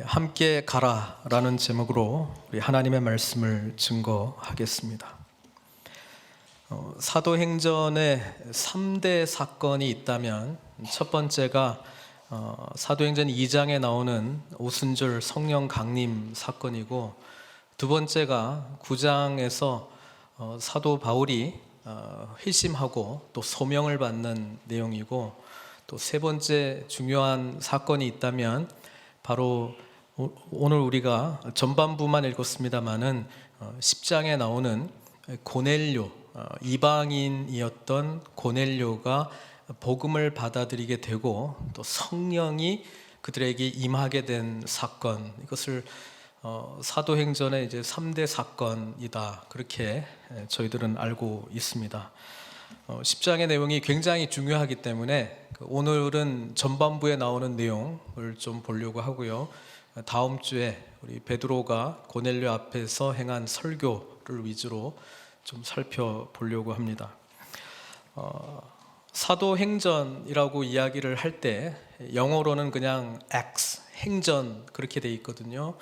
함께 가라라는 제목으로 우리 하나님의 말씀을 증거하겠습니다. 사도행전에 3대 사건이 있다면 첫 번째가 사도행전 2장에 나오는 오순절 성령 강림 사건이고, 두 번째가 9장에서 사도 바울이 회심하고 또 소명을 받는 내용이고, 또 세 번째 중요한 사건이 있다면 바로 오늘 우리가 전반부만 읽었습니다마는 10장에 나오는 고넬료, 이방인이었던 고넬료가 복음을 받아들이게 되고 또 성령이 그들에게 임하게 된 사건, 이것을 사도행전의 이제 3대 사건이다, 그렇게 저희들은 알고 있습니다. 10장의 내용이 굉장히 중요하기 때문에 오늘은 전반부에 나오는 내용을 좀 보려고 하고요. 다음 주에 우리 베드로가 고넬료 앞에서 행한 설교를 위주로 좀 살펴보려고 합니다. 사도행전이라고 이야기를 할 때 영어로는 그냥 Acts, 행전 그렇게 돼 있거든요.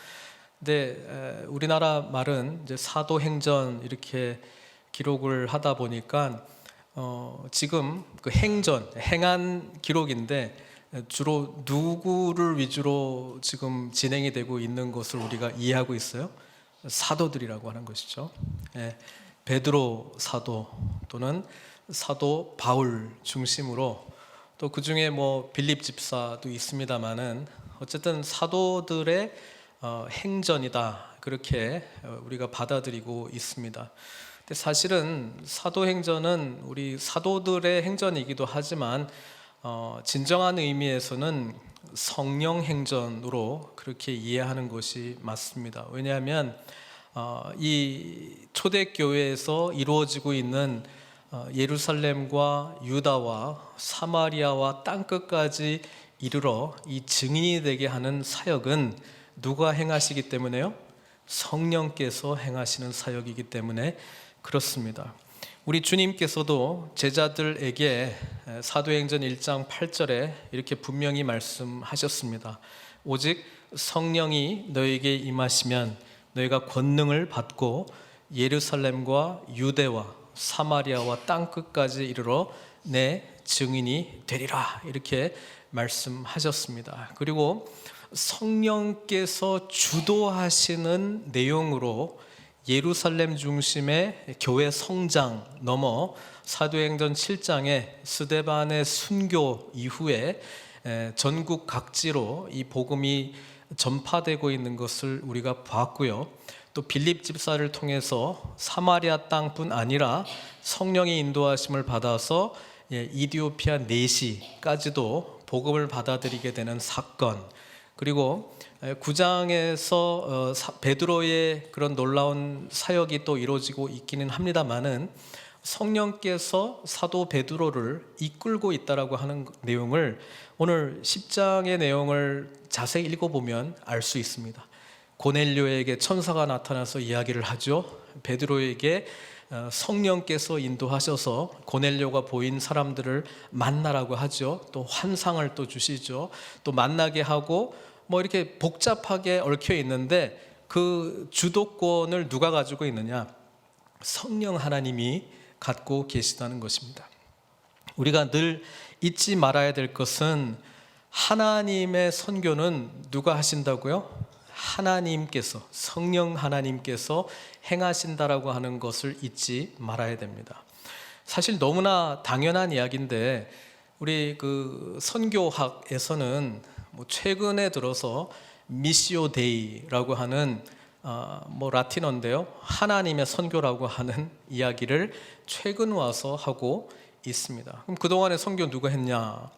근데 우리나라 말은 이제 사도행전 이렇게 기록을 하다 보니까 지금 그 행전, 행한 기록인데 주로 누구를 위주로 지금 진행이 되고 있는 것을 우리가 이해하고 있어요? 사도들이라고 하는 것이죠. 베드로 사도 또는 사도 바울 중심으로, 또 그 중에 뭐 빌립 집사도 있습니다만은 어쨌든 사도들의 행전이다, 그렇게 우리가 받아들이고 있습니다. 근데 사실은 사도행전은 우리 사도들의 행전이기도 하지만 진정한 의미에서는 성령 행전으로 그렇게 이해하는 것이 맞습니다. 왜냐하면 이 초대교회에서 이루어지고 있는 예루살렘과 유다와 사마리아와 땅끝까지 이르러 이 증인이 되게 하는 사역은 누가 행하시기 때문에요? 성령께서 행하시는 사역이기 때문에 그렇습니다. 우리 주님께서도 제자들에게 사도행전 1장 8절에 이렇게 분명히 말씀하셨습니다. 오직 성령이 너에게 임하시면 너희가 권능을 받고 예루살렘과 유대와 사마리아와 땅끝까지 이르러 내 증인이 되리라, 이렇게 말씀하셨습니다. 그리고 성령께서 주도하시는 내용으로 예루살렘 중심의 교회 성장 넘어 사도행전 7장에 스데반의 순교 이후에 전국 각지로 이 복음이 전파되고 있는 것을 우리가 봤고요. 또 빌립 집사를 통해서 사마리아 땅뿐 아니라 성령의 인도하심을 받아서 이디오피아 내시까지도 복음을 받아들이게 되는 사건, 그리고 9장에서 베드로의 그런 놀라운 사역이 또 이루어지고 있기는 합니다만은 성령께서 사도 베드로를 이끌고 있다라고 하는 내용을 오늘 10장의 내용을 자세히 읽어보면 알 수 있습니다. 고넬료에게 천사가 나타나서 이야기를 하죠. 베드로에게 성령께서 인도하셔서 고넬료가 보인 사람들을 만나라고 하죠. 또 환상을 또 주시죠. 또 만나게 하고 뭐 이렇게 복잡하게 얽혀 있는데 그 주도권을 누가 가지고 있느냐? 성령 하나님이 갖고 계시다는 것입니다. 우리가 늘 잊지 말아야 될 것은 하나님의 선교는 누가 하신다고요? 하나님께서, 성령 하나님께서 행하신다라고 하는 것을 잊지 말아야 됩니다. 사실 너무나 당연한 이야기인데 우리 그 선교학에서는 뭐 최근에 들어서 미시오 데이라고 하는 뭐 라틴어인데요, 하나님의 선교라고 하는 이야기를 최근 와서 하고 있습니다. 그럼 그동안의 선교 누가 했냐?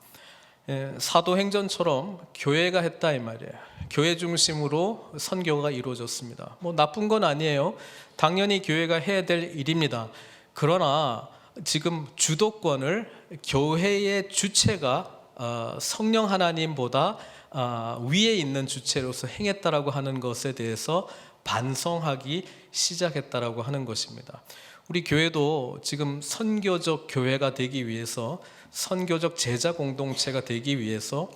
사도행전처럼 교회가 했다 이 말이에요. 교회 중심으로 선교가 이루어졌습니다. 뭐 나쁜 건 아니에요. 당연히 교회가 해야 될 일입니다. 그러나 지금 주도권을 교회의 주체가 성령 하나님보다 위에 있는 주체로서 행했다라고 하는 것에 대해서 반성하기 시작했다라고 하는 것입니다. 우리 교회도 지금 선교적 교회가 되기 위해서, 선교적 제자 공동체가 되기 위해서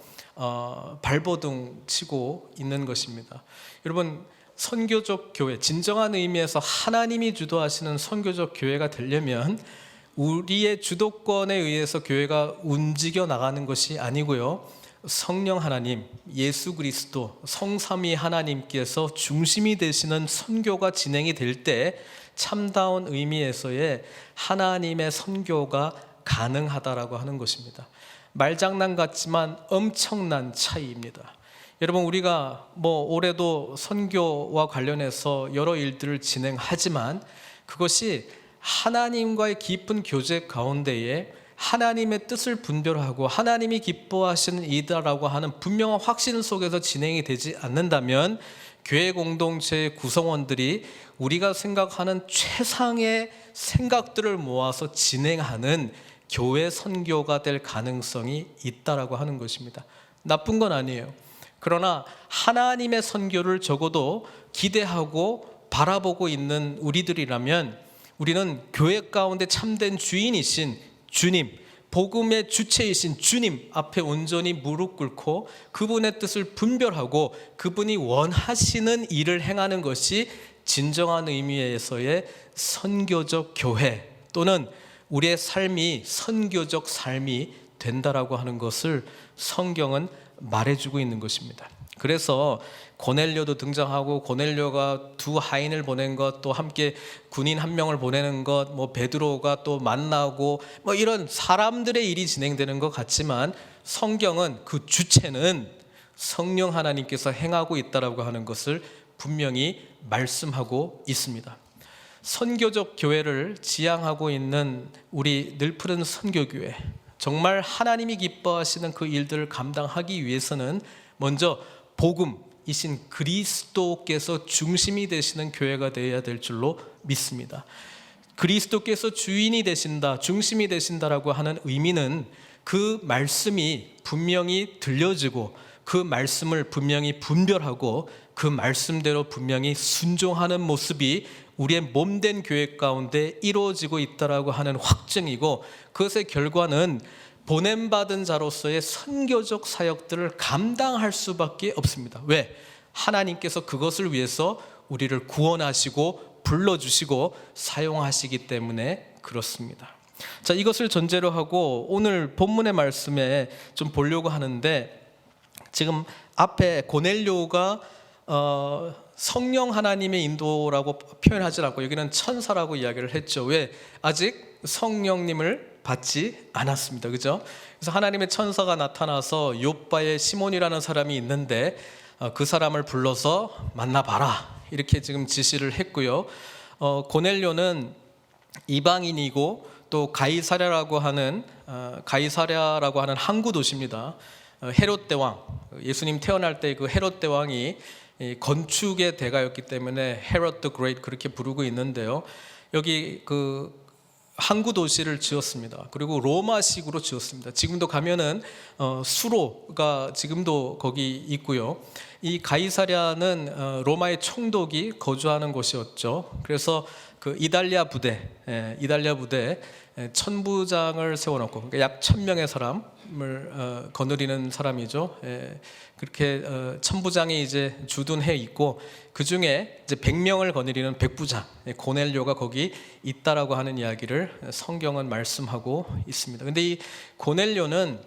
발버둥 치고 있는 것입니다. 여러분, 선교적 교회, 진정한 의미에서 하나님이 주도하시는 선교적 교회가 되려면 우리의 주도권에 의해서 교회가 움직여 나가는 것이 아니고요, 성령 하나님, 예수 그리스도, 성삼위 하나님께서 중심이 되시는 선교가 진행이 될 때 참다운 의미에서의 하나님의 선교가 가능하다라고 하는 것입니다. 말장난 같지만 엄청난 차이입니다. 여러분, 우리가 올해도 선교와 관련해서 여러 일들을 진행하지만 그것이 하나님과의 깊은 교제 가운데에 하나님의 뜻을 분별하고 하나님이 기뻐하시는 일이다라고 하는 분명한 확신 속에서 진행이 되지 않는다면 교회 공동체의 구성원들이 우리가 생각하는 최상의 생각들을 모아서 진행하는 교회 선교가 될 가능성이 있다라고 하는 것입니다. 나쁜 건 아니에요. 그러나 하나님의 선교를 적어도 기대하고 바라보고 있는 우리들이라면 우리는 교회 가운데 참된 주인이신 주님, 복음의 주체이신 주님 앞에 온전히 무릎 꿇고 그분의 뜻을 분별하고 그분이 원하시는 일을 행하는 것이 진정한 의미에서의 선교적 교회 또는 우리의 삶이 선교적 삶이 된다라고 하는 것을 성경은 말해주고 있는 것입니다. 그래서 고넬료도 등장하고 고넬료가 두 하인을 보낸 것, 또 함께 군인 한 명을 보내는 것, 베드로가 또 만나고 이런 사람들의 일이 진행되는 것 같지만 성경은 그 주체는 성령 하나님께서 행하고 있다라고 하는 것을 분명히 말씀하고 있습니다. 선교적 교회를 지향하고 있는 우리 늘푸른 선교교회, 정말 하나님이 기뻐하시는 그 일들을 감당하기 위해서는 먼저 복음이신 그리스도께서 중심이 되시는 교회가 되어야 될 줄로 믿습니다. 그리스도께서 주인이 되신다, 중심이 되신다라고 하는 의미는 그 말씀이 분명히 들려지고 그 말씀을 분명히 분별하고 그 말씀대로 분명히 순종하는 모습이 우리의 몸된 교회 가운데 이루어지고 있다라고 하는 확증이고, 그것의 결과는 보냄받은 자로서의 선교적 사역들을 감당할 수밖에 없습니다. 왜? 하나님께서 그것을 위해서 우리를 구원하시고 불러주시고 사용하시기 때문에 그렇습니다. 자, 이것을 전제로 하고 오늘 본문의 말씀에 좀 보려고 하는데, 지금 앞에 고넬료가 성령 하나님의 인도라고 표현하지 않고 여기는 천사라고 이야기를 했죠. 왜? 아직 성령님을 받지 않았습니다. 그죠? 그래서 하나님의 천사가 나타나서 욥바의 시몬이라는 사람이 있는데 그 사람을 불러서 만나봐라, 이렇게 지금 지시를 했고요. 고넬료는 이방인이고 또 가이사랴라고 하는 항구 도시입니다. 헤롯 대왕, 예수님 태어날 때 그 헤롯 대왕이 건축의 대가였기 때문에 헤롯 더 그레이트 그렇게 부르고 있는데요. 여기 그 항구 도시를 지었습니다. 그리고 로마식으로 지었습니다. 지금도 가면은 수로가 지금도 거기 있고요. 이 가이사랴는 로마의 총독이 거주하는 곳이었죠. 그래서 그 이달리아 부대 천부장을 세워놓고, 그러니까 약 1000명의 사람을 거느리는 사람이죠. 그렇게 천부장이 이제 주둔해 있고 그 중에 이제 100명을 거느리는 백부장 고넬료가 거기 있다라고 하는 이야기를 성경은 말씀하고 있습니다. 근데 이 고넬료는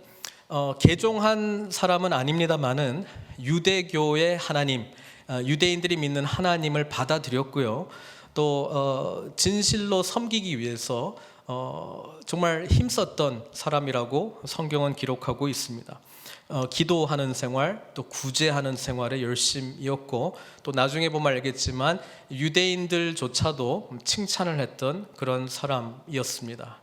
개종한 사람은 아닙니다만은 유대교의 하나님, 유대인들이 믿는 하나님을 받아들였고요. 또 진실로 섬기기 위해서 정말 힘썼던 사람이라고 성경은 기록하고 있습니다. 기도하는 생활, 또 구제하는 생활에 열심이었고, 또 나중에 보면 알겠지만 유대인들조차도 칭찬을 했던 그런 사람이었습니다.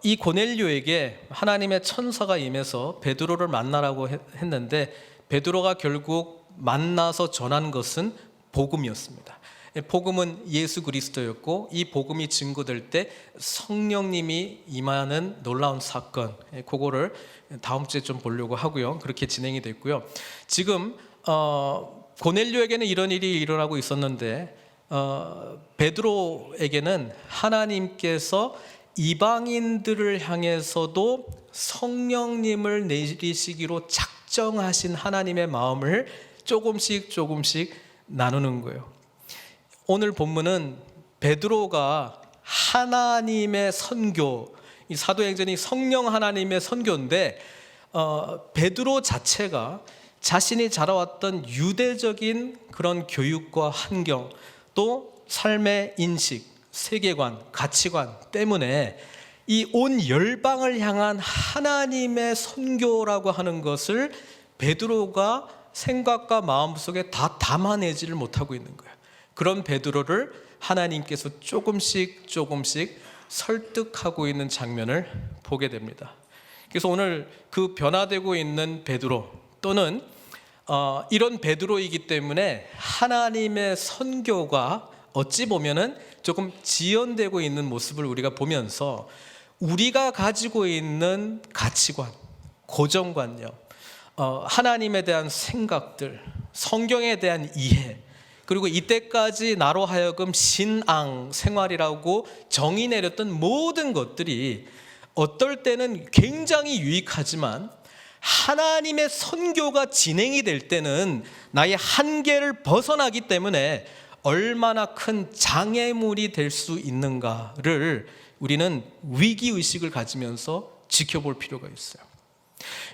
이 고넬료에게 하나님의 천사가 임해서 베드로를 만나라고 했는데 베드로가 결국 만나서 전한 것은 복음이었습니다. 복음은 예수 그리스도였고, 이 복음이 증거될 때 성령님이 임하는 놀라운 사건, 그거를 다음 주에 좀 보려고 하고요. 그렇게 진행이 됐고요. 지금 고넬료에게는 이런 일이 일어나고 있었는데 베드로에게는 하나님께서 이방인들을 향해서도 성령님을 내리시기로 작정 특정하신 하나님의 마음을 조금씩 나누는 거예요. 오늘 본문은 베드로가 하나님의 선교, 이 사도행전이 성령 하나님의 선교인데 베드로 자체가 자신이 자라왔던 유대적인 그런 교육과 환경, 또 삶의 인식, 세계관, 가치관 때문에 이 온 열방을 향한 하나님의 선교라고 하는 것을 베드로가 생각과 마음속에 다 담아내지를 못하고 있는 거예요. 그런 베드로를 하나님께서 조금씩 설득하고 있는 장면을 보게 됩니다. 그래서 오늘 그 변화되고 있는 베드로, 또는 이런 베드로이기 때문에 하나님의 선교가 어찌 보면은 조금 지연되고 있는 모습을 우리가 보면서 우리가 가지고 있는 가치관, 고정관념, 하나님에 대한 생각들, 성경에 대한 이해, 그리고 이때까지 나로 하여금 신앙 생활이라고 정의 내렸던 모든 것들이 어떨 때는 굉장히 유익하지만 하나님의 선교가 진행이 될 때는 나의 한계를 벗어나기 때문에 얼마나 큰 장애물이 될 수 있는가를 우리는 위기의식을 가지면서 지켜볼 필요가 있어요.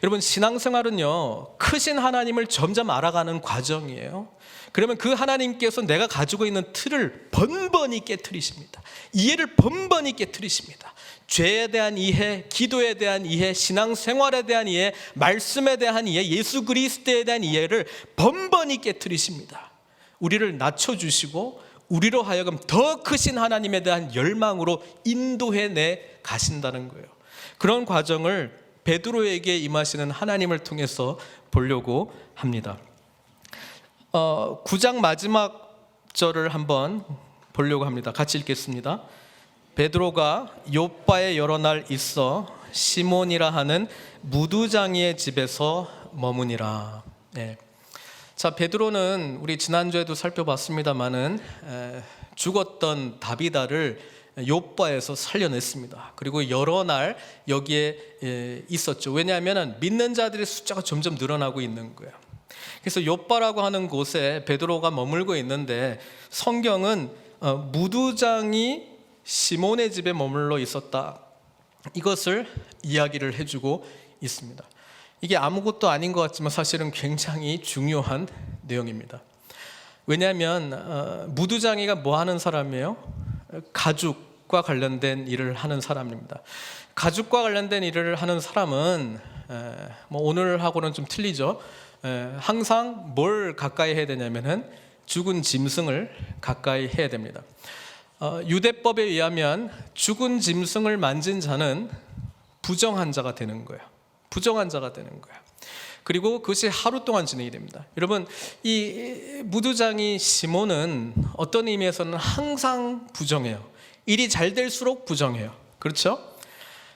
여러분, 신앙생활은요, 크신 하나님을 점점 알아가는 과정이에요. 그러면 그 하나님께서 내가 가지고 있는 틀을 번번이 깨트리십니다. 이해를 번번이 깨트리십니다. 죄에 대한 이해, 기도에 대한 이해, 신앙생활에 대한 이해, 말씀에 대한 이해, 예수 그리스도에 대한 이해를 번번이 깨트리십니다. 우리를 낮춰주시고 우리로 하여금 더 크신 하나님에 대한 열망으로 인도해내 가신다는 거예요. 그런 과정을 베드로에게 임하시는 하나님을 통해서 보려고 합니다. 9장 마지막 절을 한번 보려고 합니다. 같이 읽겠습니다. 베드로가 요빠에 여러 날 있어 시몬이라 하는 무두장이의 집에서 머무니라. 네. 자, 베드로는 우리 지난주에도 살펴봤습니다마는 죽었던 다비다를 요빠에서 살려냈습니다. 그리고 여러 날 여기에 있었죠. 왜냐하면 믿는 자들의 숫자가 점점 늘어나고 있는 거예요. 그래서 요빠라고 하는 곳에 베드로가 머물고 있는데 성경은 무두장이 시몬의 집에 머물러 있었다, 이것을 이야기를 해주고 있습니다. 이게 아무것도 아닌 것 같지만 사실은 굉장히 중요한 내용입니다. 왜냐하면 무두장이가 뭐 하는 사람이에요? 가죽과 관련된 일을 하는 사람입니다. 가죽과 관련된 일을 하는 사람은 뭐 오늘하고는 좀 틀리죠. 항상 뭘 가까이 해야 되냐면은 죽은 짐승을 가까이 해야 됩니다. 유대법에 의하면 죽은 짐승을 만진 자는 부정한 자가 되는 거예요. 부정한 자가 되는 거예요. 그리고 그것이 하루 동안 진행이 됩니다. 여러분, 이 무두장이 시몬은 어떤 의미에서는 항상 부정해요. 일이 잘 될수록 부정해요. 그렇죠?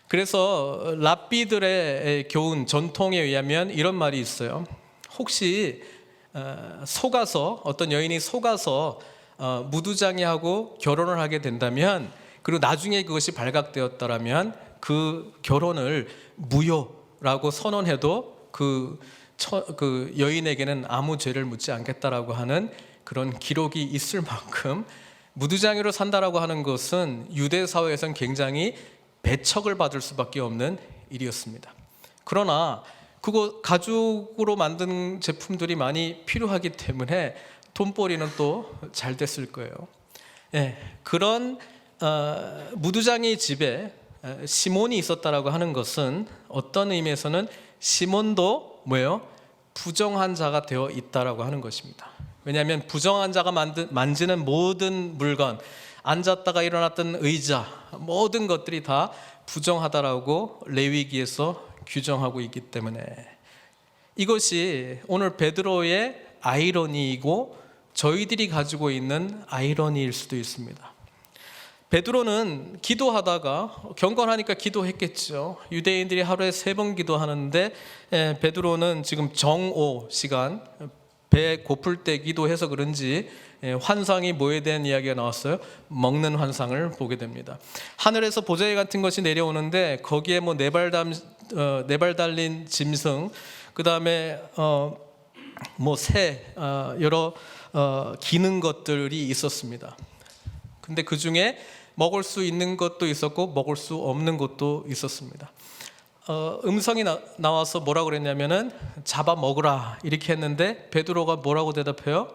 그래서 랍비들의 교훈, 전통에 의하면 이런 말이 있어요. 혹시 속아서, 어떤 여인이 속아서 무두장이하고 결혼을 하게 된다면, 그리고 나중에 그것이 발각되었다라면 그 결혼을 무효라고 선언해도 그 여인에게는 아무 죄를 묻지 않겠다라고 하는 그런 기록이 있을 만큼 무두장이로 산다라고 하는 것은 유대 사회에서는 굉장히 배척을 받을 수밖에 없는 일이었습니다. 그러나 그거 가죽으로 만든 제품들이 많이 필요하기 때문에 돈벌이는 또 잘 됐을 거예요. 그런 무두장이 집에 시몬이 있었다라고 하는 것은 어떤 의미에서는 시몬도 뭐예요? 부정한 자가 되어 있다라고 하는 것입니다. 왜냐하면 부정한 자가 만지는 모든 물건, 앉았다가 일어났던 의자, 모든 것들이 다 부정하다라고 레위기에서 규정하고 있기 때문에 이것이 오늘 베드로의 아이러니이고 저희들이 가지고 있는 아이러니일 수도 있습니다. 베드로는 기도하다가 경건하니까 기도했겠죠. 유대인들이 하루에 3번 기도하는데 베드로는 지금 정오 시간, 배 고플 때 기도해서 그런지 환상이 뭐에 대한 이야기가 나왔어요? 먹는 환상을 보게 됩니다. 하늘에서 보자기 같은 것이 내려오는데 거기에 뭐 4발 달린 짐승, 그다음에 새 여러 기는 것들이 있었습니다. 근데 그 중에 먹을 수 있는 것도 있었고 먹을 수 없는 것도 있었습니다. 음성이 나와서 뭐라고 그랬냐면은 잡아 먹으라 이렇게 했는데 베드로가 뭐라고 대답해요?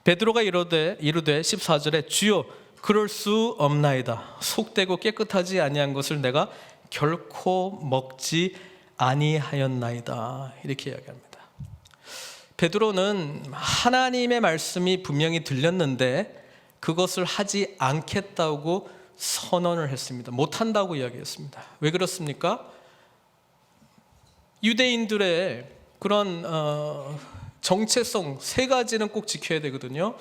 베드로가 이르되 14절에 주여 그럴 수 없나이다. 속되고 깨끗하지 아니한 것을 내가 결코 먹지 아니하였나이다. 이렇게 이야기합니다. 베드로는 하나님의 말씀이 분명히 들렸는데 그것을 하지 않겠다고 선언을 했습니다. 못한다고 이야기했습니다. 왜 그렇습니까? 유대인들의 그런 정체성 세 가지는 꼭 지켜야 되거든요.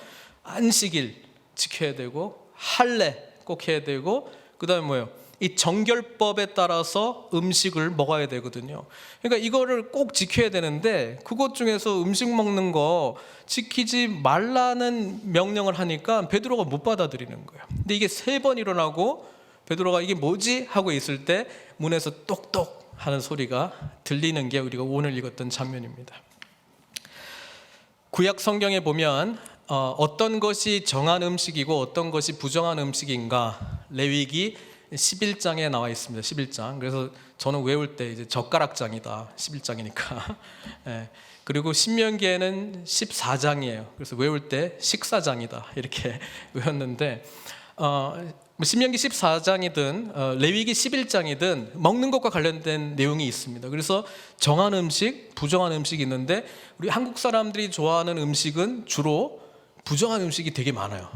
안식일 지켜야 되고 할례 꼭 해야 되고 그다음에 뭐예요? 이 정결법에 따라서 음식을 먹어야 되거든요. 그러니까 이거를 꼭 지켜야 되는데 그것 중에서 음식 먹는 거 지키지 말라는 명령을 하니까 베드로가 못 받아들이는 거예요. 근데 이게 3번 일어나고 베드로가 이게 뭐지? 하고 있을 때 문에서 똑똑 하는 소리가 들리는 게 우리가 오늘 읽었던 장면입니다. 구약 성경에 보면 어떤 것이 정한 음식이고 어떤 것이 부정한 음식인가 레위기 11장에 나와 있습니다. 11장. 그래서 저는 외울 때 이제 젓가락장이다. 11장이니까. 예. 그리고 신명기에는 14장이에요. 그래서 외울 때 식사장이다. 이렇게 외웠는데 신명기 14장이든 레위기 11장이든 먹는 것과 관련된 내용이 있습니다. 그래서 정한 음식, 부정한 음식이 있는데 우리 한국 사람들이 좋아하는 음식은 주로 부정한 음식이 되게 많아요.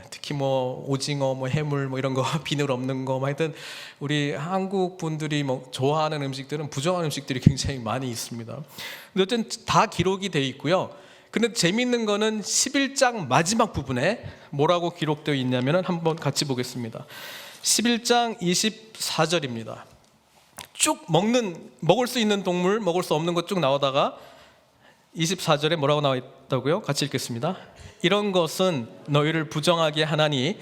특히 오징어, 해물 이런 거 비늘 없는 거 하여튼 우리 한국 분들이 좋아하는 음식들은 부정한 음식들이 굉장히 많이 있습니다. 근데 어쨌든 다 기록이 돼 있고요. 근데 재미있는 거는 11장 마지막 부분에 뭐라고 기록되어 있냐면 한번 같이 보겠습니다. 11장 24절입니다. 쭉 먹을 수 있는 동물, 먹을 수 없는 것 쭉 나오다가 24절에 뭐라고 나와 있다고요? 같이 읽겠습니다. 이런 것은 너희를 부정하게 하나니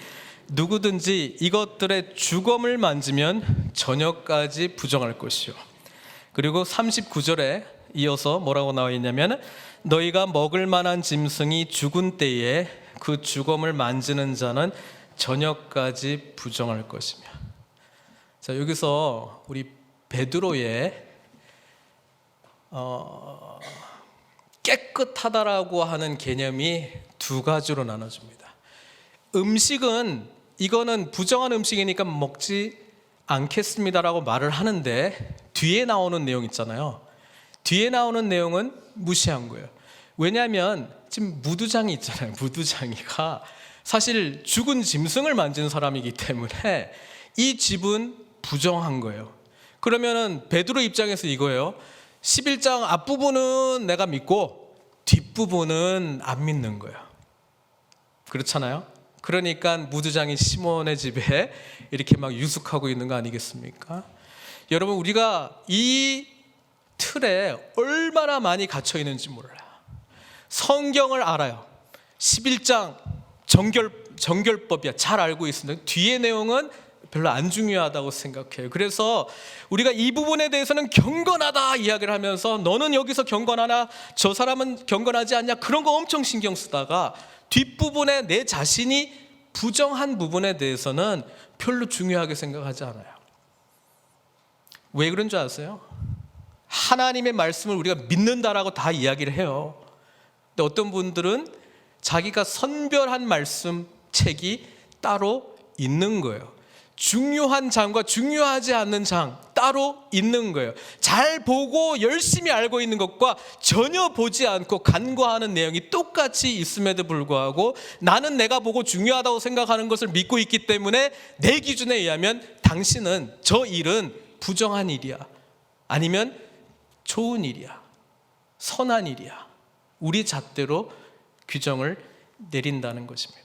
누구든지 이것들의 주검을 만지면 저녁까지 부정할 것이요. 그리고 39절에 이어서 뭐라고 나와 있냐면 너희가 먹을 만한 짐승이 죽은 때에 그 주검을 만지는 자는 저녁까지 부정할 것이며. 자, 여기서 우리 베드로의 깨끗하다라고 하는 개념이 2가지로 나눠집니다. 음식은 이거는 부정한 음식이니까 먹지 않겠습니다라고 말을 하는데 뒤에 나오는 내용 있잖아요. 뒤에 나오는 내용은 무시한 거예요. 왜냐하면 지금 무두장이 있잖아요. 무두장이가 사실 죽은 짐승을 만진 사람이기 때문에 이 집은 부정한 거예요. 그러면은 베드로 입장에서 이거예요. 11장 앞부분은 내가 믿고 뒷부분은 안 믿는 거예요. 그렇잖아요. 그러니까 무두장이 시몬의 집에 이렇게 막 유숙하고 있는 거 아니겠습니까? 여러분, 우리가 이 틀에 얼마나 많이 갇혀 있는지 몰라요. 성경을 알아요. 11장 정결법이야. 잘 알고 있습니다. 뒤의 내용은 별로 안 중요하다고 생각해요. 그래서 우리가 이 부분에 대해서는 경건하다 이야기를 하면서 너는 여기서 경건하나 저 사람은 경건하지 않냐 그런 거 엄청 신경 쓰다가 뒷부분에 내 자신이 부정한 부분에 대해서는 별로 중요하게 생각하지 않아요. 왜 그런 줄 아세요? 하나님의 말씀을 우리가 믿는다라고 다 이야기를 해요. 근데 어떤 분들은 자기가 선별한 말씀 책이 따로 있는 거예요. 중요한 장과 중요하지 않는 장 따로 있는 거예요. 잘 보고 열심히 알고 있는 것과 전혀 보지 않고 간과하는 내용이 똑같이 있음에도 불구하고 나는 내가 보고 중요하다고 생각하는 것을 믿고 있기 때문에 내 기준에 의하면 당신은 저 일은 부정한 일이야, 아니면 좋은 일이야, 선한 일이야, 우리 잣대로 규정을 내린다는 것입니다.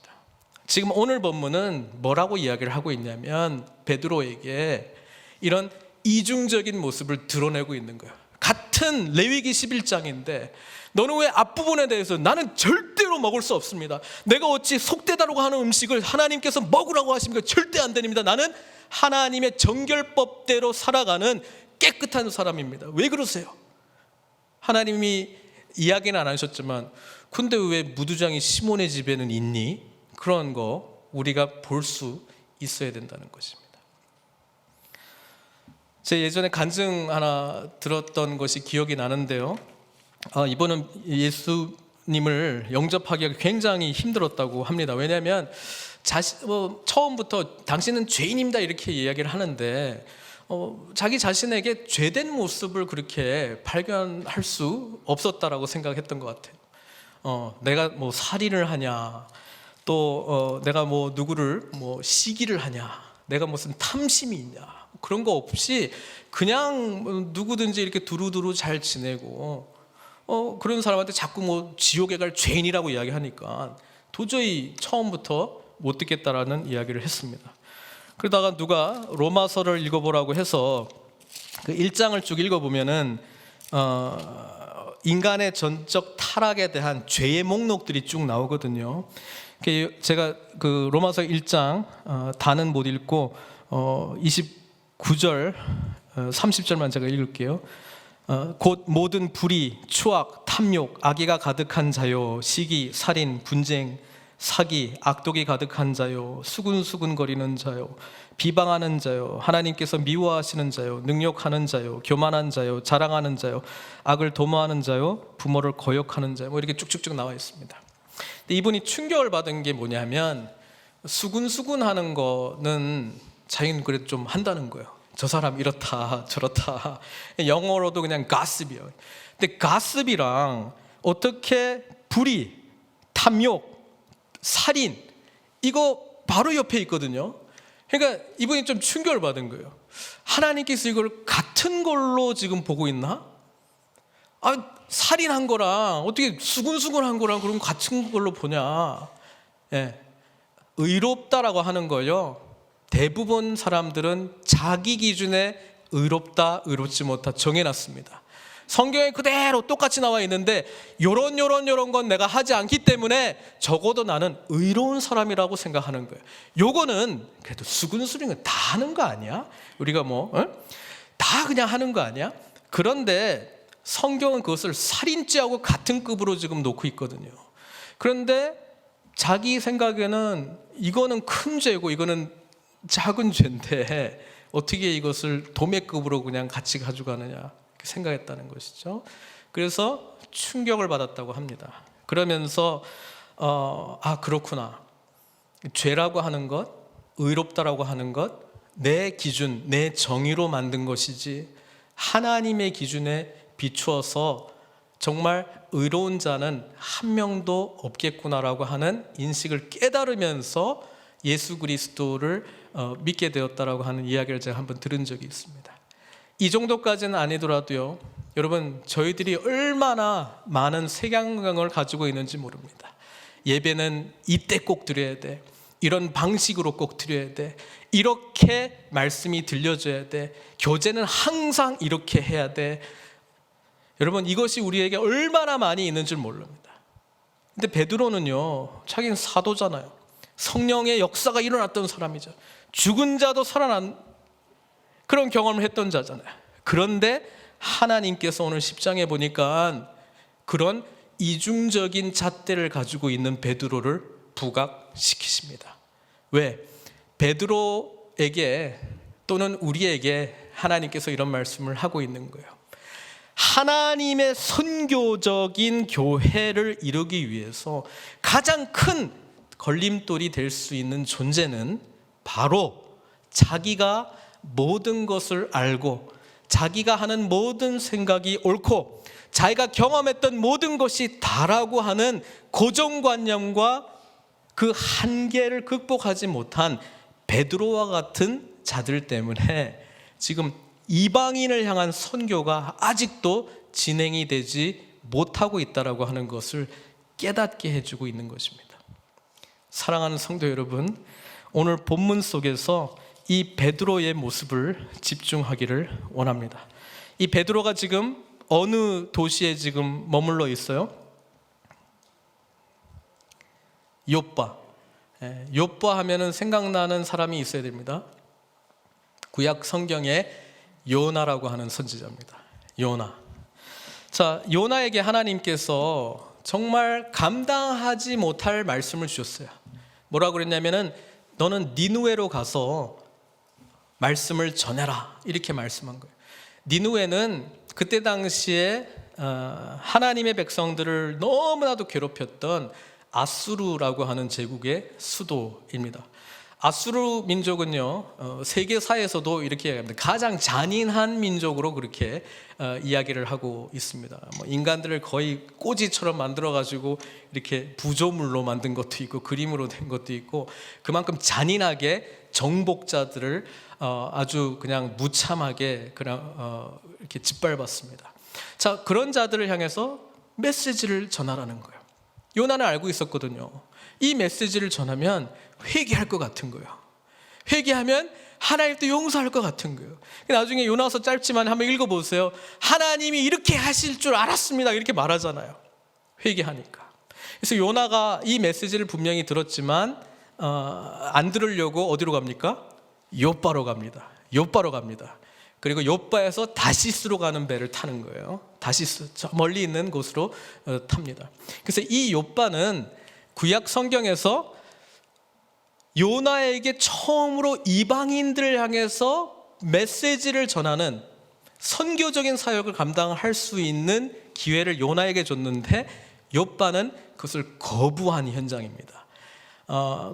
지금 오늘 본문은 뭐라고 이야기를 하고 있냐면 베드로에게 이런 이중적인 모습을 드러내고 있는 거예요. 같은 레위기 11장인데 너는 왜 앞부분에 대해서 나는 절대로 먹을 수 없습니다. 내가 어찌 속되다라고 하는 음식을 하나님께서 먹으라고 하십니까? 절대 안 됩니다. 나는 하나님의 정결법대로 살아가는 깨끗한 사람입니다. 왜 그러세요? 하나님이 이야기는 안 하셨지만 근데 왜 무두장이 시몬의 집에는 있니? 그런 거 우리가 볼 수 있어야 된다는 것입니다. 제 예전에 간증 하나 들었던 것이 기억이 나는데요. 이번은 예수님을 영접하기가 굉장히 힘들었다고 합니다. 왜냐하면 처음부터 당신은 죄인입니다 이렇게 이야기를 하는데 자기 자신에게 죄된 모습을 그렇게 발견할 수 없었다라고 생각했던 것 같아요. 내가 뭐 살인을 하냐, 또 내가 뭐 누구를 뭐 시기를 하냐, 내가 무슨 탐심이 있냐, 그런 거 없이 그냥 누구든지 이렇게 두루두루 잘 지내고 그런 사람한테 자꾸 뭐 지옥에 갈 죄인이라고 이야기하니까 도저히 처음부터 못 듣겠다라는 이야기를 했습니다. 그러다가 누가 로마서를 읽어보라고 해서 그 1장을 쭉 읽어보면은 인간의 전적 타락에 대한 죄의 목록들이 쭉 나오거든요. 제가 그 로마서 1장 다는 못 읽고 29절 30절만 제가 읽을게요. 곧 모든 불의, 추악, 탐욕, 악의가 가득한 자요, 시기, 살인, 분쟁, 사기, 악독이 가득한 자요, 수군수군거리는 자요, 비방하는 자요, 하나님께서 미워하시는 자요, 능욕하는 자요, 교만한 자요, 자랑하는 자요, 악을 도모하는 자요, 부모를 거역하는 자요, 뭐 이렇게 쭉쭉쭉 나와 있습니다. 근데 이분이 충격을 받은 게 뭐냐면 수군수군하는 거는 자기는 그래도 좀 한다는 거예요. 저 사람 이렇다 저렇다. 영어로도 그냥 가십이에요. 근데 가십이랑 어떻게 불의, 탐욕, 살인 이거 바로 옆에 있거든요. 그러니까 이분이 좀 충격을 받은 거예요. 하나님께서 이걸 같은 걸로 지금 보고 있나? 살인한 거랑 어떻게 수군수군한 거랑 그럼 같은 걸로 보냐? 의롭다라고 하는 거요. 대부분 사람들은 자기 기준에 의롭다, 의롭지 못하다 정해놨습니다. 성경에 그대로 똑같이 나와 있는데 요런 건 내가 하지 않기 때문에 적어도 나는 의로운 사람이라고 생각하는 거예요. 요거는 그래도 수근수링은 다 하는 거 아니야? 우리가 다 그냥 하는 거 아니야? 그런데 성경은 그것을 살인죄하고 같은 급으로 지금 놓고 있거든요. 그런데 자기 생각에는 이거는 큰 죄고 이거는 작은 죄인데 어떻게 이것을 도매급으로 그냥 같이 가져가느냐 생각했다는 것이죠. 그래서 충격을 받았다고 합니다. 그러면서 그렇구나. 죄라고 하는 것, 의롭다라고 하는 것, 내 기준, 내 정의로 만든 것이지 하나님의 기준에 비추어서 정말 의로운 자는 한 명도 없겠구나라고 하는 인식을 깨달으면서 예수 그리스도를 믿게 되었다라고 하는 이야기를 제가 한번 들은 적이 있습니다. 이 정도까지는 아니더라도요, 여러분 저희들이 얼마나 많은 색양강을 가지고 있는지 모릅니다. 예배는 이때 꼭 드려야 돼, 이런 방식으로 꼭 드려야 돼, 이렇게 말씀이 들려줘야 돼, 교제는 항상 이렇게 해야 돼. 여러분 이것이 우리에게 얼마나 많이 있는 줄 모릅니다. 근데 베드로는요, 자기는 사도잖아요. 성령의 역사가 일어났던 사람이죠. 죽은 자도 살아난 그런 경험을 했던 자잖아요. 그런데 하나님께서 오늘 10장에 보니까 그런 이중적인 잣대를 가지고 있는 베드로를 부각시키십니다. 왜? 베드로에게 또는 우리에게 하나님께서 이런 말씀을 하고 있는 거예요. 하나님의 선교적인 교회를 이루기 위해서 가장 큰 걸림돌이 될 수 있는 존재는 바로 자기가 모든 것을 알고 자기가 하는 모든 생각이 옳고 자기가 경험했던 모든 것이 다라고 하는 고정관념과 그 한계를 극복하지 못한 베드로와 같은 자들 때문에 지금 이방인을 향한 선교가 아직도 진행이 되지 못하고 있다라고 하는 것을 깨닫게 해주고 있는 것입니다. 사랑하는 성도 여러분, 오늘 본문 속에서 이 베드로의 모습을 집중하기를 원합니다. 이 베드로가 지금 어느 도시에 지금 머물러 있어요? 욥바. 욥바 하면은 생각나는 사람이 있어야 됩니다. 구약 성경에 요나라고 하는 선지자입니다. 요나. 자, 요나에게 하나님께서 정말 감당하지 못할 말씀을 주셨어요. 뭐라고 그랬냐면은 너는 니느웨로 가서 말씀을 전해라, 이렇게 말씀한 거예요. 니느웨는 그때 당시에 하나님의 백성들을 너무나도 괴롭혔던 아수르라고 하는 제국의 수도입니다. 아수르 민족은요, 세계사에서도 이렇게 이야기합니다. 가장 잔인한 민족으로 그렇게 이야기를 하고 있습니다. 인간들을 거의 꼬지처럼 만들어가지고 이렇게 부조물로 만든 것도 있고 그림으로 된 것도 있고, 그만큼 잔인하게 정복자들을 아주 그냥 무참하게 그냥 이렇게 짓밟았습니다. 자, 그런 자들을 향해서 메시지를 전하라는 거예요. 요나는 알고 있었거든요. 이 메시지를 전하면 회개할 것 같은 거예요. 회개하면 하나님도 용서할 것 같은 거예요. 나중에 요나서 짧지만 한번 읽어보세요. 하나님이 이렇게 하실 줄 알았습니다, 이렇게 말하잖아요. 회개하니까. 그래서 요나가 이 메시지를 분명히 들었지만 안 들으려고 어디로 갑니까? 욥바로 갑니다. 욥바로 갑니다. 그리고 욥바에서 다시스로 가는 배를 타는 거예요. 다시스, 저 멀리 있는 곳으로 탑니다. 그래서 이 욥바는 구약 성경에서 요나에게 처음으로 이방인들을 향해서 메시지를 전하는 선교적인 사역을 감당할 수 있는 기회를 요나에게 줬는데, 욥바는 그것을 거부한 현장입니다.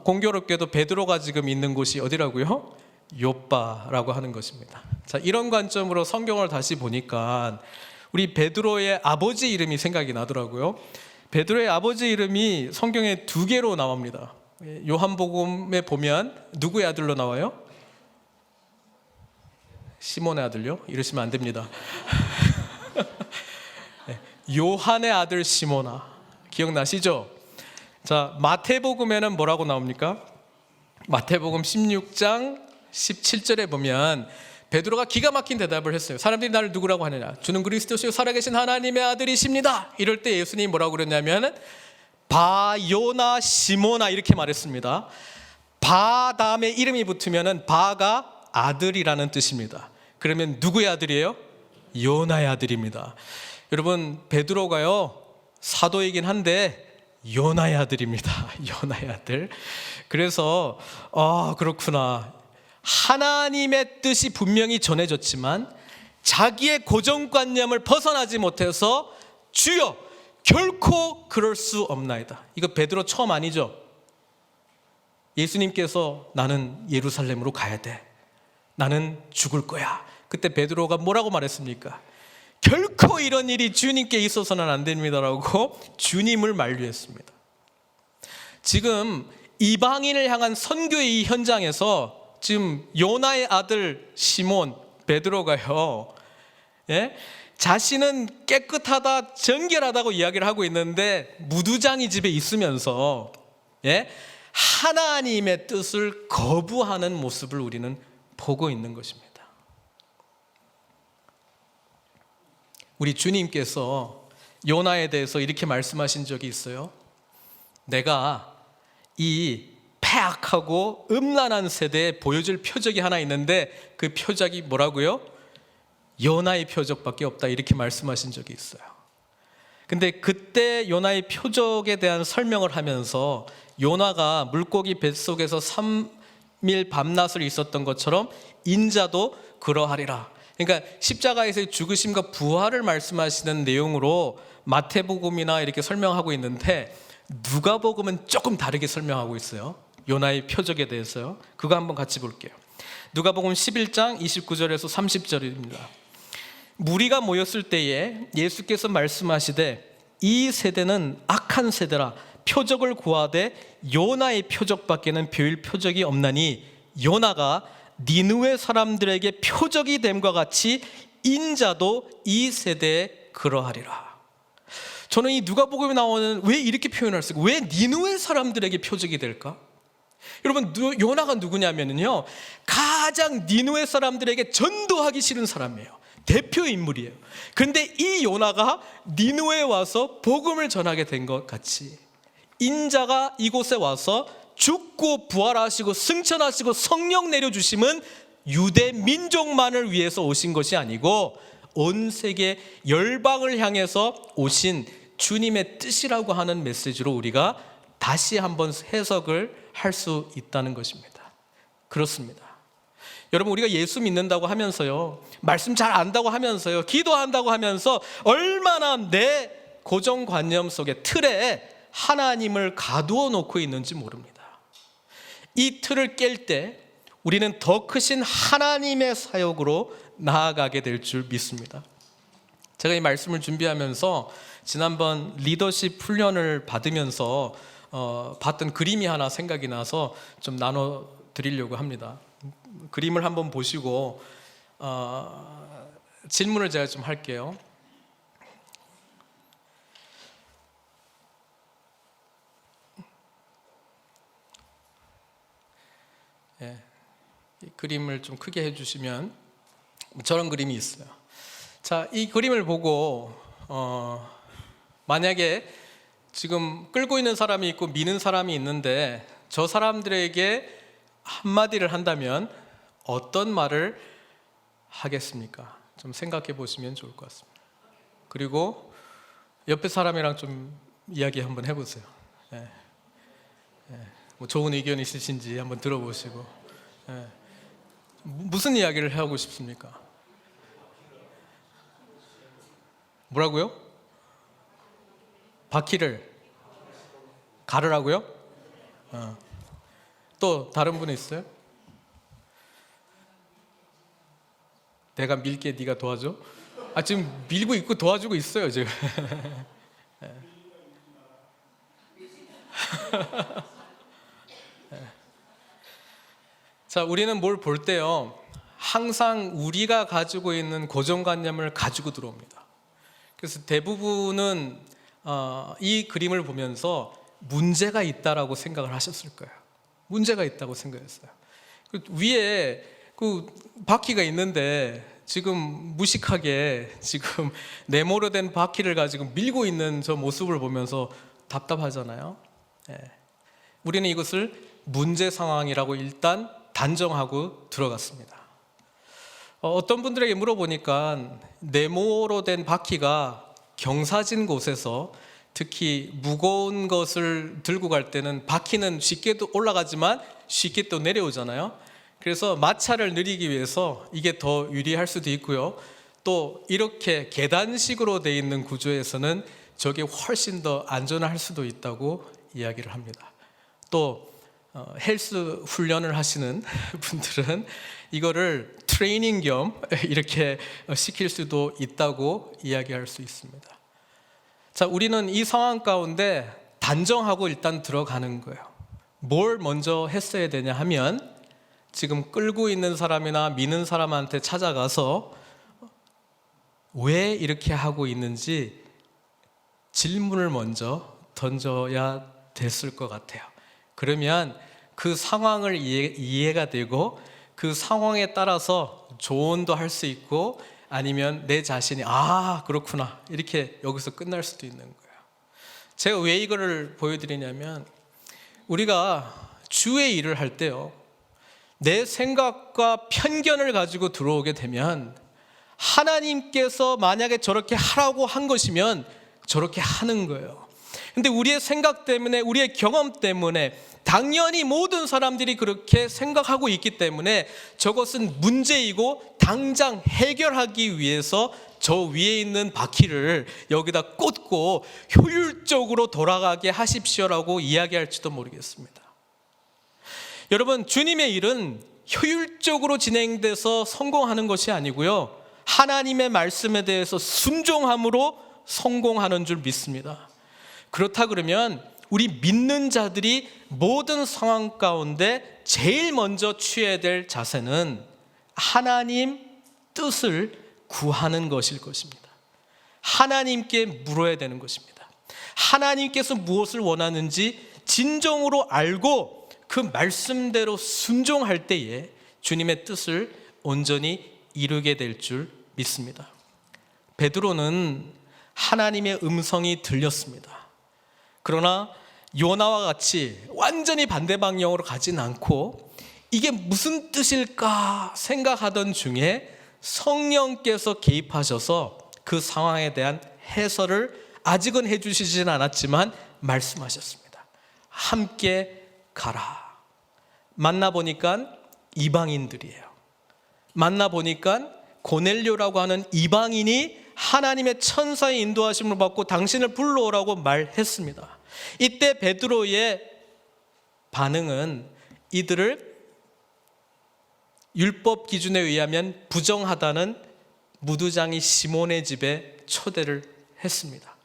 공교롭게도 베드로가 지금 있는 곳이 어디라고요? 욥바라고 하는 것입니다. 자, 이런 관점으로 성경을 다시 보니까 우리 베드로의 아버지 이름이 생각이 나더라고요. 베드로의 아버지 이름이 성경에 2개로 나옵니다. 요한복음에 보면 누구의 아들로 나와요? 시몬의 아들요? 이러시면 안 됩니다. 요한의 아들 시몬아, 기억나시죠? 자, 마태복음에는 뭐라고 나옵니까? 마태복음 16장 17절에 보면 베드로가 기가 막힌 대답을 했어요. 사람들이 나를 누구라고 하느냐? 주는 그리스도시요 살아계신 하나님의 아들이십니다. 이럴 때 예수님이 뭐라고 그랬냐면 바요나 시모나 이렇게 말했습니다. 바 다음에 이름이 붙으면 바가 아들이라는 뜻입니다. 그러면 누구의 아들이에요? 요나의 아들입니다. 여러분, 베드로가요 사도이긴 한데 요나의 아들입니다. 요나의 아들. 그래서 그렇구나, 하나님의 뜻이 분명히 전해졌지만 자기의 고정관념을 벗어나지 못해서 주여 결코 그럴 수 없나이다. 이거 베드로 처음 아니죠? 예수님께서 나는 예루살렘으로 가야 돼, 나는 죽을 거야. 그때 베드로가 뭐라고 말했습니까? 결코 이런 일이 주님께 있어서는 안 됩니다라고 주님을 만류했습니다. 지금 이방인을 향한 선교의 이 현장에서 지금 요나의 아들 시몬 베드로가요, 자신은 깨끗하다, 정결하다고 이야기를 하고 있는데 무두장이 집에 있으면서 하나님의 뜻을 거부하는 모습을 우리는 보고 있는 것입니다. 우리 주님께서 요나에 대해서 이렇게 말씀하신 적이 있어요. 내가 이 폐악하고 음란한 세대에 보여줄 표적이 하나 있는데 그 표적이 뭐라고요? 요나의 표적밖에 없다, 이렇게 말씀하신 적이 있어요. 근데 그때 요나의 표적에 대한 설명을 하면서 요나가 물고기 뱃속에서 3일 밤낮을 있었던 것처럼 인자도 그러하리라. 그러니까 십자가에서의 죽으심과 부활을 말씀하시는 내용으로 마태복음이나 이렇게 설명하고 있는데 누가복음은 조금 다르게 설명하고 있어요. 요나의 표적에 대해서요. 그거 한번 같이 볼게요. 누가복음 11장 29절에서 30절입니다. 무리가 모였을 때에 예수께서 말씀하시되 이 세대는 악한 세대라 표적을 구하되 요나의 표적밖에는 보일 표적이 없나니 요나가 니느웨 사람들에게 표적이 됨과 같이 인자도 이 세대에 그러하리라. 저는 이 누가복음에 나오는 왜 이렇게 표현을 쓰고 왜 니느웨 사람들에게 표적이 될까? 여러분, 요나가 누구냐면요, 가장 니느웨 사람들에게 전도하기 싫은 사람이에요. 대표 인물이에요. 그런데 이 요나가 니느웨에 와서 복음을 전하게 된 것 같이 인자가 이곳에 와서 죽고 부활하시고 승천하시고 성령 내려주심은 유대 민족만을 위해서 오신 것이 아니고 온 세계 열방을 향해서 오신 주님의 뜻이라고 하는 메시지로 우리가 다시 한번 해석을 할 수 있다는 것입니다. 그렇습니다. 여러분, 우리가 예수 믿는다고 하면서요, 말씀 잘 안다고 하면서요, 기도한다고 하면서 얼마나 내 고정관념 속에 틀에 하나님을 가두어 놓고 있는지 모릅니다. 이 틀을 깰 때 우리는 더 크신 하나님의 사역으로 나아가게 될 줄 믿습니다. 제가 이 말씀을 준비하면서 지난번 리더십 훈련을 받으면서 봤던 그림이 하나 생각이 나서 좀 나눠 드리려고 합니다. 그림을 한번 보시고 질문을 제가 좀 할게요. 예, 이 그림을 좀 크게 해주시면 저런 그림이 있어요. 자, 이 그림을 보고 만약에 지금 끌고 있는 사람이 있고 미는 사람이 있는데 저 사람들에게 한마디를 한다면 어떤 말을 하겠습니까? 좀 생각해 보시면 좋을 것 같습니다. 그리고 옆에 사람이랑 좀 이야기 한번 해보세요. 예. 뭐 좋은 의견 있으신지 한번 들어보시고, 무슨 이야기를 하고 싶습니까? 뭐라고요? 바퀴를 가르라고요? 또 다른 분 있어요? 내가 밀게 네가 도와줘? 지금 밀고 있고 도와주고 있어요 지금. 자, 우리는 뭘 볼 때요, 항상 우리가 가지고 있는 고정관념을 가지고 들어옵니다. 그래서 대부분은 이 그림을 보면서 문제가 있다라고 생각을 하셨을 거예요. 문제가 있다고 생각했어요. 위에 그 바퀴가 있는데 지금 무식하게 지금 네모로 된 바퀴를 가지고 밀고 있는 저 모습을 보면서 답답하잖아요. 우리는 이것을 문제 상황이라고 일단 단정하고 들어갔습니다. 어떤 분들에게 물어보니까 네모로 된 바퀴가 경사진 곳에서 특히 무거운 것을 들고 갈 때는 바퀴는 쉽게 올라가지만 쉽게 또 내려오잖아요. 그래서 마찰을 느리기 위해서 이게 더 유리할 수도 있고요. 또 이렇게 계단식으로 되어 있는 구조에서는 저게 훨씬 더 안전할 수도 있다고 이야기를 합니다. 또 헬스 훈련을 하시는 분들은 이거를 트레이닝 겸 이렇게 시킬 수도 있다고 이야기할 수 있습니다. 자, 우리는 이 상황 가운데 단정하고 일단 들어가는 거예요. 뭘 먼저 했어야 되냐 하면 지금 끌고 있는 사람이나 미는 사람한테 찾아가서 왜 이렇게 하고 있는지 질문을 먼저 던져야 됐을 것 같아요. 그러면 그 상황을 이해가 되고 그 상황에 따라서 조언도 할 수 있고 아니면 내 자신이 그렇구나 이렇게 여기서 끝날 수도 있는 거예요. 제가 왜 이거를 보여드리냐면 우리가 주의 일을 할 때요, 내 생각과 편견을 가지고 들어오게 되면 하나님께서 만약에 저렇게 하라고 한 것이면 저렇게 하는 거예요. 근데 우리의 생각 때문에, 우리의 경험 때문에 당연히 모든 사람들이 그렇게 생각하고 있기 때문에 저것은 문제이고 당장 해결하기 위해서 저 위에 있는 바퀴를 여기다 꽂고 효율적으로 돌아가게 하십시오라고 이야기할지도 모르겠습니다. 여러분, 주님의 일은 효율적으로 진행돼서 성공하는 것이 아니고요, 하나님의 말씀에 대해서 순종함으로 성공하는 줄 믿습니다. 그렇다 그러면 우리 믿는 자들이 모든 상황 가운데 제일 먼저 취해야 될 자세는 하나님 뜻을 구하는 것일 것입니다. 하나님께 물어야 되는 것입니다. 하나님께서 무엇을 원하는지 진정으로 알고 그 말씀대로 순종할 때에 주님의 뜻을 온전히 이루게 될 줄 믿습니다. 베드로는 하나님의 음성이 들렸습니다. 그러나 요나와 같이 완전히 반대 방향으로 가진 않고 이게 무슨 뜻일까 생각하던 중에 성령께서 개입하셔서 그 상황에 대한 해설을 아직은 해주시진 않았지만 말씀하셨습니다. 함께 가라. 만나보니까 이방인들이에요. 만나보니까 고넬료라고 하는 이방인이 하나님의 천사의 인도하심을 받고 당신을 불러오라고 말했습니다. 이때 베드로의 반응은 이들을 율법 기준에 의하면 부정하다는 무두장이 시몬의 집에 초대를 했습니다.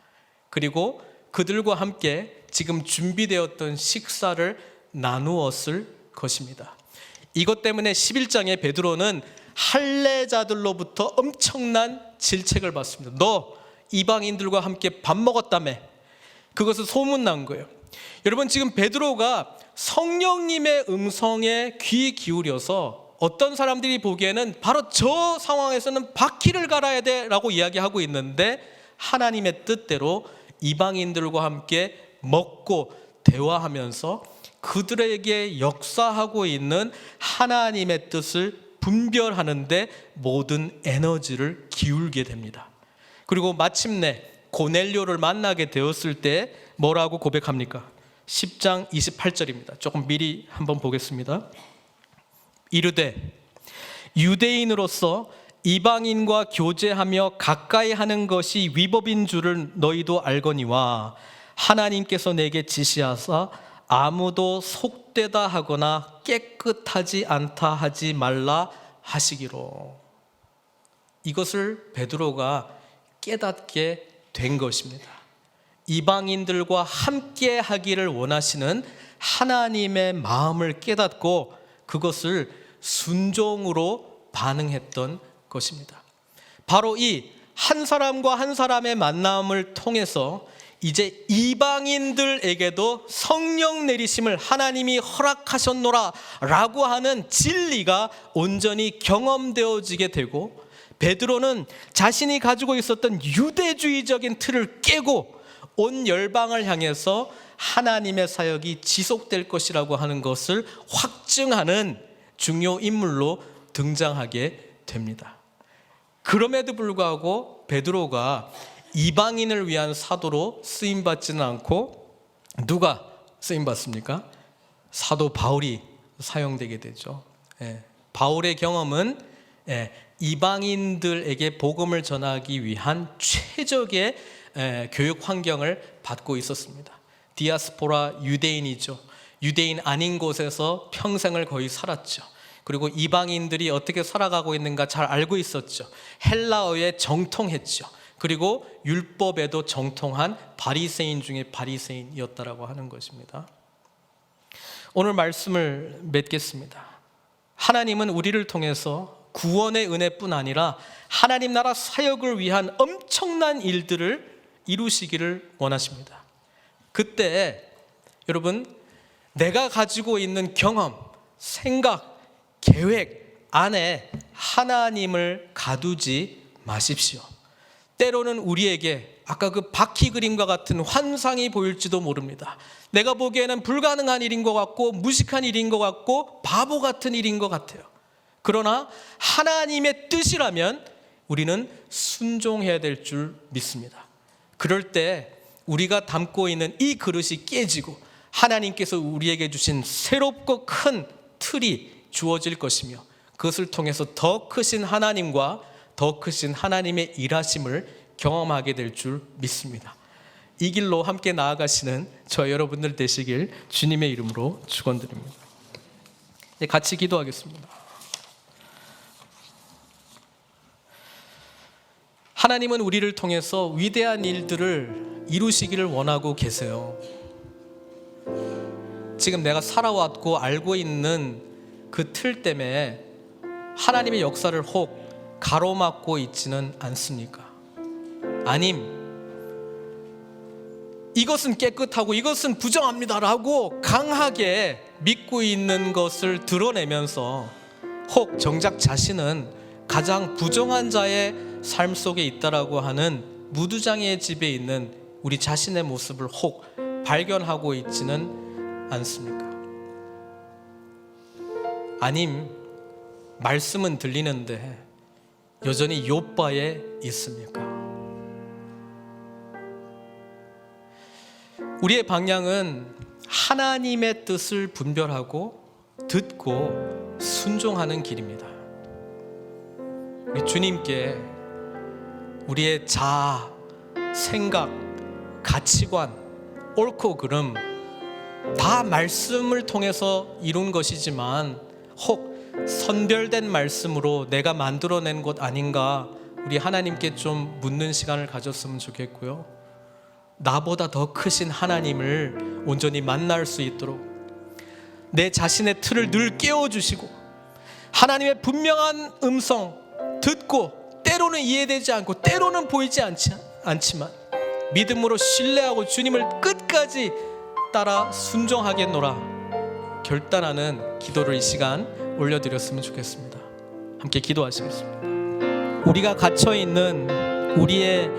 그리고 그들과 함께 지금 준비되었던 식사를 나누었을 것입니다. 이것 때문에 11장에 베드로는 할례자들로부터 엄청난 질책을 받습니다. 너 이방인들과 함께 밥 먹었다며. 그것은 소문난 거예요. 여러분, 지금 베드로가 성령님의 음성에 귀 기울여서 어떤 사람들이 보기에는 바로 저 상황에서는 바퀴를 갈아야 돼 라고 이야기하고 있는데, 하나님의 뜻대로 이방인들과 함께 먹고 대화하면서 그들에게 역사하고 있는 하나님의 뜻을 분별하는데 모든 에너지를 기울게 됩니다. 그리고 마침내 고넬료를 만나게 되었을 때 뭐라고 고백합니까? 10장 28절입니다. 조금 미리 한번 보겠습니다. 이르되 유대인으로서 이방인과 교제하며 가까이 하는 것이 위법인 줄을 너희도 알거니와 하나님께서 내게 지시하사 아무도 속되다 하거나 깨끗하지 않다 하지 말라 하시기로. 이것을 베드로가 깨닫게 된 것입니다. 이방인들과 함께 하기를 원하시는 하나님의 마음을 깨닫고 그것을 순종으로 반응했던 것입니다. 바로 이 한 사람과 한 사람의 만남을 통해서 이제 이방인들에게도 성령 내리심을 하나님이 허락하셨노라 라고 하는 진리가 온전히 경험되어지게 되고, 베드로는 자신이 가지고 있었던 유대주의적인 틀을 깨고 온 열방을 향해서 하나님의 사역이 지속될 것이라고 하는 것을 확증하는 중요 인물로 등장하게 됩니다. 그럼에도 불구하고 베드로가 이방인을 위한 사도로 쓰임받지는 않고 누가 쓰임받습니까? 사도 바울이 사용되게 되죠. 바울의 경험은 이방인들에게 복음을 전하기 위한 최적의 교육 환경을 받고 있었습니다. 디아스포라 유대인이죠. 유대인 아닌 곳에서 평생을 거의 살았죠. 그리고 이방인들이 어떻게 살아가고 있는가 잘 알고 있었죠. 헬라어에 정통했죠. 그리고 율법에도 정통한 바리새인 중에 바리새인이었다라고 하는 것입니다. 오늘 말씀을 맺겠습니다. 하나님은 우리를 통해서 구원의 은혜뿐 아니라 하나님 나라 사역을 위한 엄청난 일들을 이루시기를 원하십니다. 그때 여러분, 내가 가지고 있는 경험, 생각, 계획 안에 하나님을 가두지 마십시오. 때로는 우리에게 아까 그 바퀴 그림과 같은 환상이 보일지도 모릅니다. 내가 보기에는 불가능한 일인 것 같고 무식한 일인 것 같고 바보 같은 일인 것 같아요. 그러나 하나님의 뜻이라면 우리는 순종해야 될 줄 믿습니다. 그럴 때 우리가 담고 있는 이 그릇이 깨지고 하나님께서 우리에게 주신 새롭고 큰 틀이 주어질 것이며, 그것을 통해서 더 크신 하나님과 더 크신 하나님의 일하심을 경험하게 될 줄 믿습니다. 이 길로 함께 나아가시는 저 여러분들 되시길 주님의 이름으로 축원드립니다. 같이 기도하겠습니다. 하나님은 우리를 통해서 위대한 일들을 이루시기를 원하고 계세요. 지금 내가 살아왔고 알고 있는 그 틀 때문에 하나님의 역사를 혹 가로막고 있지는 않습니까? 아님 이것은 깨끗하고 이것은 부정합니다라고 강하게 믿고 있는 것을 드러내면서 혹 정작 자신은 가장 부정한 자의 삶 속에 있다라고 하는 무두장의 집에 있는 우리 자신의 모습을 혹 발견하고 있지는 않습니까? 아님 말씀은 들리는데 여전히 욥바에 있습니까? 우리의 방향은 하나님의 뜻을 분별하고 듣고 순종하는 길입니다. 우리 주님께 우리의 자아, 생각, 가치관, 옳고 그름 다 말씀을 통해서 이룬 것이지만 혹 선별된 말씀으로 내가 만들어낸 것 아닌가 우리 하나님께 좀 묻는 시간을 가졌으면 좋겠고요. 나보다 더 크신 하나님을 온전히 만날 수 있도록 내 자신의 틀을 늘 깨워주시고 하나님의 분명한 음성 듣고 때로는 이해되지 않고 때로는 보이지 않지만 믿음으로 신뢰하고 주님을 끝까지 따라 순종하겠노라 결단하는 기도를 이 시간 올려드렸으면 좋겠습니다. 함께 기도하시겠습니다. 우리가 갇혀있는 우리의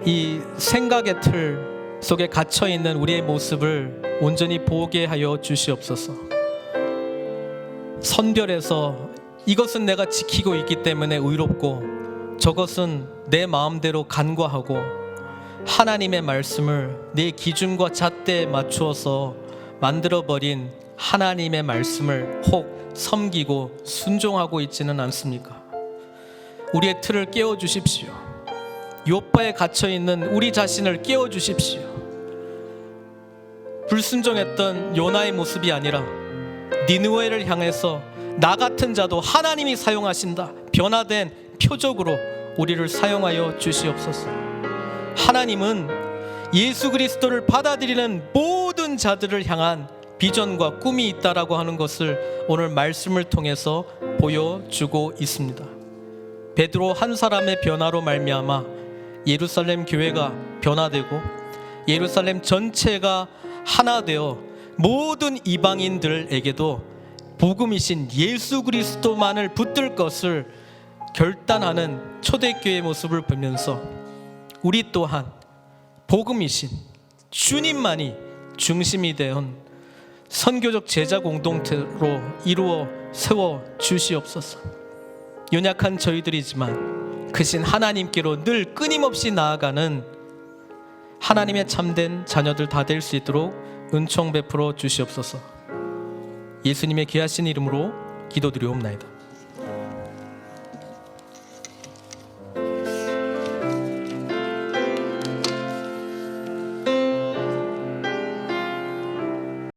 이 생각의 틀 속에 갇혀있는 우리의 모습을 온전히 보게 하여 주시옵소서. 선별해서 이것은 내가 지키고 있기 때문에 의롭고 저것은 내 마음대로 간과하고 하나님의 말씀을 내 기준과 잣대에 맞추어서 만들어버린 하나님의 말씀을 혹 섬기고 순종하고 있지는 않습니까? 우리의 틀을 깨워주십시오. 욥바에 갇혀있는 우리 자신을 깨워주십시오. 불순종했던 요나의 모습이 아니라 니느웨를 향해서 나 같은 자도 하나님이 사용하신다 변화된 표적으로 우리를 사용하여 주시옵소서. 하나님은 예수 그리스도를 받아들이는 모든 자들을 향한 비전과 꿈이 있다라고 하는 것을 오늘 말씀을 통해서 보여주고 있습니다. 베드로 한 사람의 변화로 말미암아 예루살렘 교회가 변화되고 예루살렘 전체가 하나 되어 모든 이방인들에게도 복음이신 예수 그리스도만을 붙들 것을 결단하는 초대교회의 모습을 보면서 우리 또한 복음이신 주님만이 중심이 되어 선교적 제자 공동체로 이루어 세워 주시옵소서. 연약한 저희들이지만 크신 하나님께로 늘 끊임없이 나아가는 하나님의 참된 자녀들 다 될 수 있도록 은총 베풀어 주시옵소서. 예수님의 귀하신 이름으로 기도드리옵나이다.